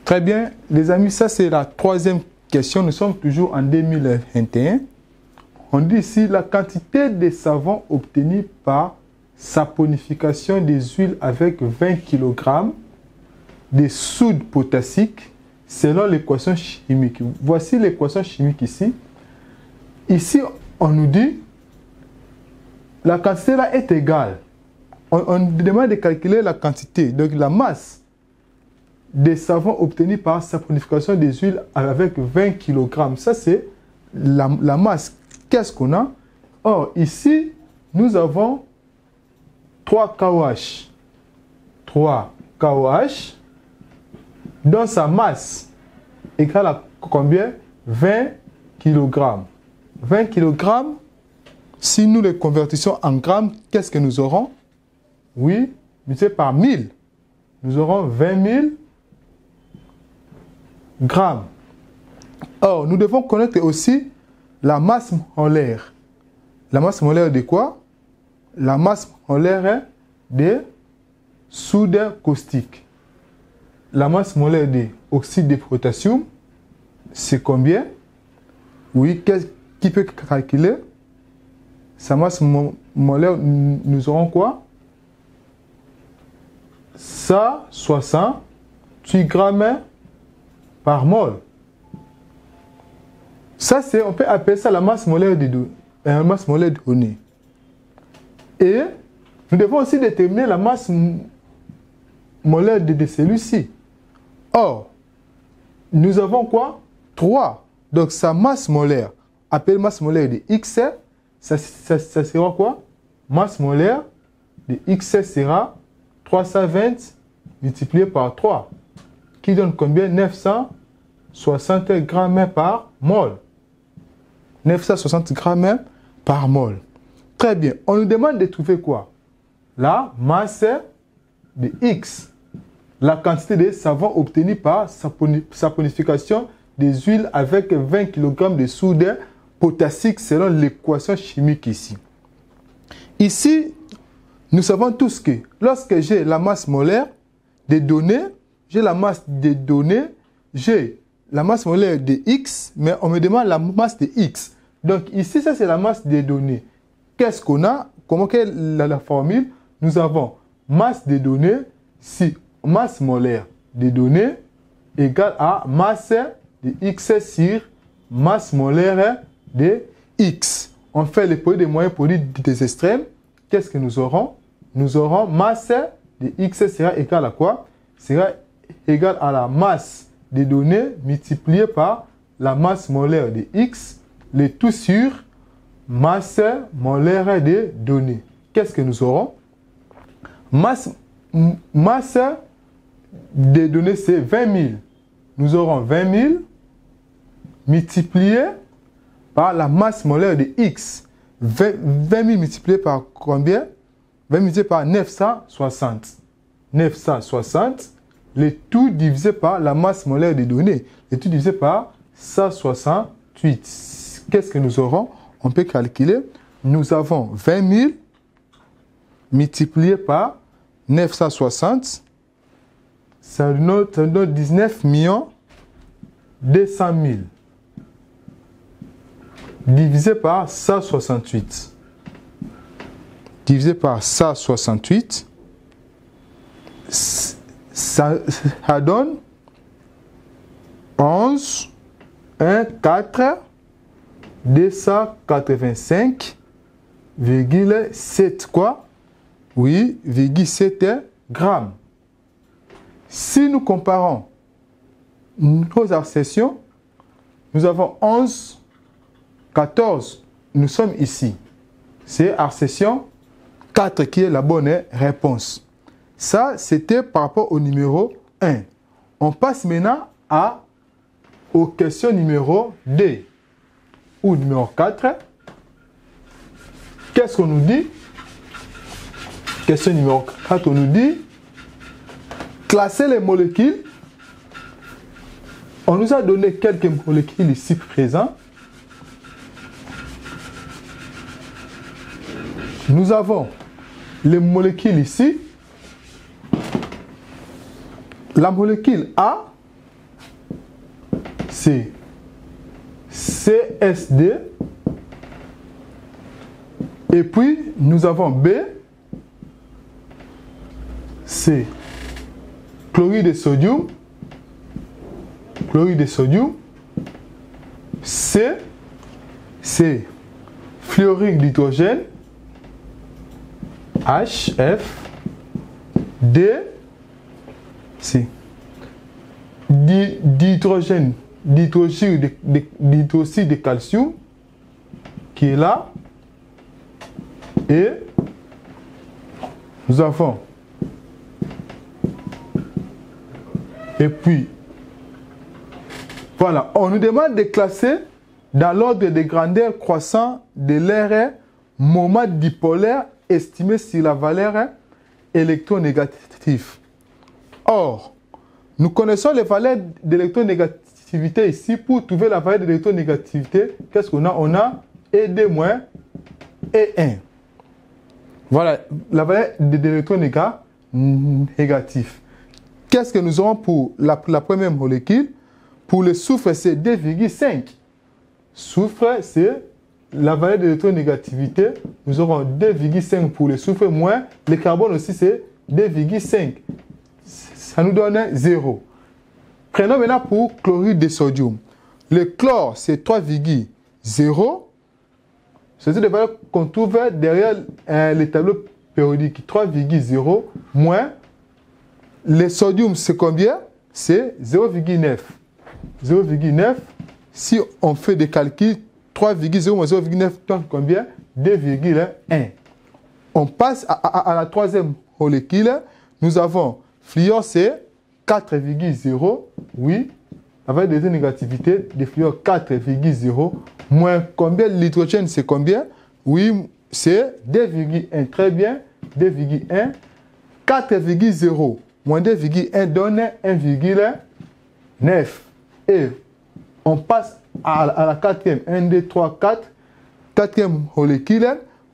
Très bien, les amis, ça c'est la troisième question. Nous sommes toujours en 2021. On dit ici la quantité de savon obtenue par saponification des huiles avec 20 kg de soude potassique selon l'équation chimique. Voici l'équation chimique ici. Ici, on nous dit la quantité là est égale. On demande de calculer la quantité, donc la masse des savons obtenus par saponification des huiles avec 20 kg. Ça, c'est la masse. Qu'est-ce qu'on a? Or, ici, nous avons 3 kWh. 3 kWh dans sa masse égale à combien? 20 kg. 20 kg, si nous les convertissons en grammes, qu'est-ce que nous aurons? Oui, multiplié par 1000. Nous aurons 20 000 grammes. Or, nous devons connaître aussi la masse molaire. La masse molaire de quoi? La masse molaire de soude caustique. La masse molaire de oxyde de potassium, c'est combien? Oui, qui peut calculer? Sa masse molaire, nous aurons quoi? 168 grammes par mol. Ça, c'est, on peut appeler ça la masse molaire donnée. Et nous devons aussi déterminer la masse molaire de celui-ci. Or, nous avons quoi? 3. Donc, sa masse molaire, appelée masse molaire de X, ça sera quoi? Masse molaire de X sera 320 multiplié par 3, qui donne combien? 960 grammes par mol. 960 grammes par mol. Très bien. On nous demande de trouver quoi? La masse de X. La quantité de savon obtenu par saponification des huiles avec 20 kg de soude potassique selon l'équation chimique ici. Ici, nous savons tous que lorsque j'ai la masse molaire des données, j'ai la masse des données, j'ai la masse molaire de X, mais on me demande la masse de X. Donc ici, ça c'est la masse des données. Qu'est-ce qu'on a? Comment est la formule? Nous avons masse des données, si masse molaire des données égale à masse de X sur masse molaire de X. On fait le produit des moyens produits des extrêmes. Qu'est-ce que nous aurons? Nous aurons masse de X sera égal à quoi? Sera égal à la masse des données multipliée par la masse molaire de X, le tout sur masse molaire des données. Qu'est-ce que nous aurons? Masse des données, c'est 20 000. Nous aurons 20 000 multiplié par la masse molaire de X. 20 000 multiplié par combien? 20 multiplié par 960. 960, le tout divisé par la masse molaire des données. Le tout divisé par 168. Qu'est-ce que nous aurons? On peut calculer. Nous avons 20 000 multiplié par 960. Ça nous donne 19 200 000. Divisé par 168. Divisé par 168. Ça donne 11, 1, 4, 285,7 quoi? Oui, 7 grammes. Si nous comparons nos accessions, nous avons 11, 14. Nous sommes ici. C'est accession 4 qui est la bonne réponse. Ça, c'était par rapport au numéro 1. On passe maintenant aux questions numéro 2 ou numéro 4. Qu'est-ce qu'on nous dit? Question numéro 4, on nous dit classer les molécules. On nous a donné quelques molécules ici présentes. Nous avons les molécules ici. La molécule A, C. CSD. Et puis, nous avons B. C. Chlorure de sodium. Chlorure de sodium. C. C. Fluorure d'hydrogène. HF. D. C. D'hydrogène. D'hydroxyde de calcium. Qui est là. Et nous avons. Et puis, voilà, on nous demande de classer dans l'ordre de grandeur croissant de l'air moment dipolaire estimé sur la valeur électronégative. Or, nous connaissons les valeurs d'électronégativité ici. Pour trouver la valeur d'électronégativité, qu'est-ce qu'on a? On a E2- E1. Voilà, la valeur d'électronégatif. Qu'est-ce que nous aurons pour la première molécule? Pour le soufre, c'est 2,5. Soufre, c'est la valeur d'électronégativité. Nous aurons 2,5 pour le soufre, moins le carbone aussi, c'est 2,5. Ça nous donne 0. Prenons maintenant pour chlorure de sodium. Le chlore, c'est 3,0. C'est des valeurs qu'on trouve derrière les tableaux périodiques. 3,0 moins le sodium, c'est combien? C'est 0,9. 0,9. Si on fait des calculs, 3,0 moins 0,9 donne combien? 2,1. On passe à la troisième molécule. Nous avons fluor, c'est 4,0. Oui. Avec des négativité de fluor 4,0. Moins combien? L'hydrogène, c'est combien? Oui, c'est 2,1. Très bien. 2,1. 4,0 moins 2,1 donne 1,9. Et on passe à la quatrième. 1, 2, 3, 4. Quatrième molécule.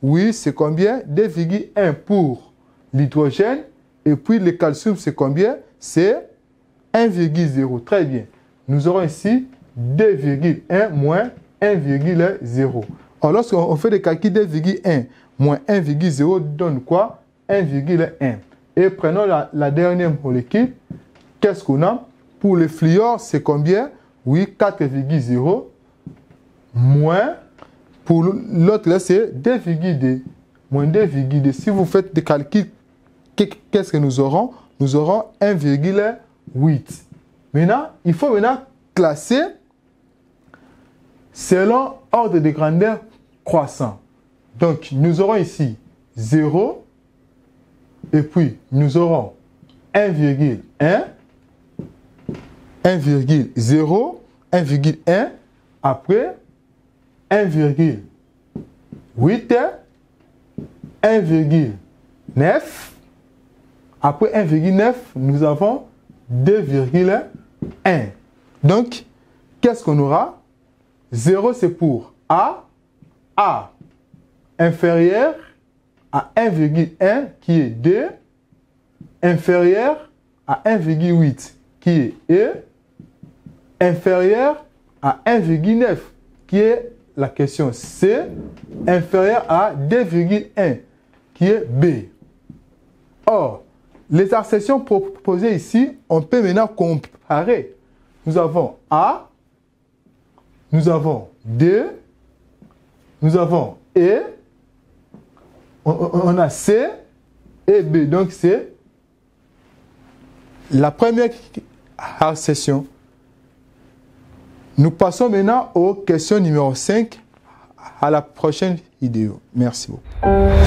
Oui, c'est combien? 2,1 pour l'hydrogène. Et puis le calcium, c'est combien? C'est 1,0. Très bien. Nous aurons ici 2,1 moins 1,0. Alors, lorsqu'on fait des calculs, 2,1 moins 1,0 donne quoi? 1,1. Et prenons la dernière molécule. Qu'est-ce qu'on a? Pour le fluor, c'est combien? Oui, 4,0 moins. Pour l'autre, là, c'est 2,2. Moins 2,2. Si vous faites des calculs, qu'est-ce que nous aurons? Nous aurons 1,8. Maintenant, il faut classer selon ordre de grandeur croissant. Donc, nous aurons ici 0. Et puis, nous aurons 1,1, 1,0, 1,1, après 1,8, 1,9, après 1,9, nous avons 2,1. Donc, qu'est-ce qu'on aura? 0, c'est pour A inférieur à 1,1 qui est 2, inférieur à 1,8 qui est E, inférieur à 1,9 qui est la question C, inférieur à 2,1 qui est B. Or, les accessions proposées ici, on peut maintenant comparer. Nous avons A, nous avons 2, nous avons E, on a C et B. Donc, c'est la première accession. Nous passons maintenant aux questions numéro 5 à la prochaine vidéo. Merci beaucoup.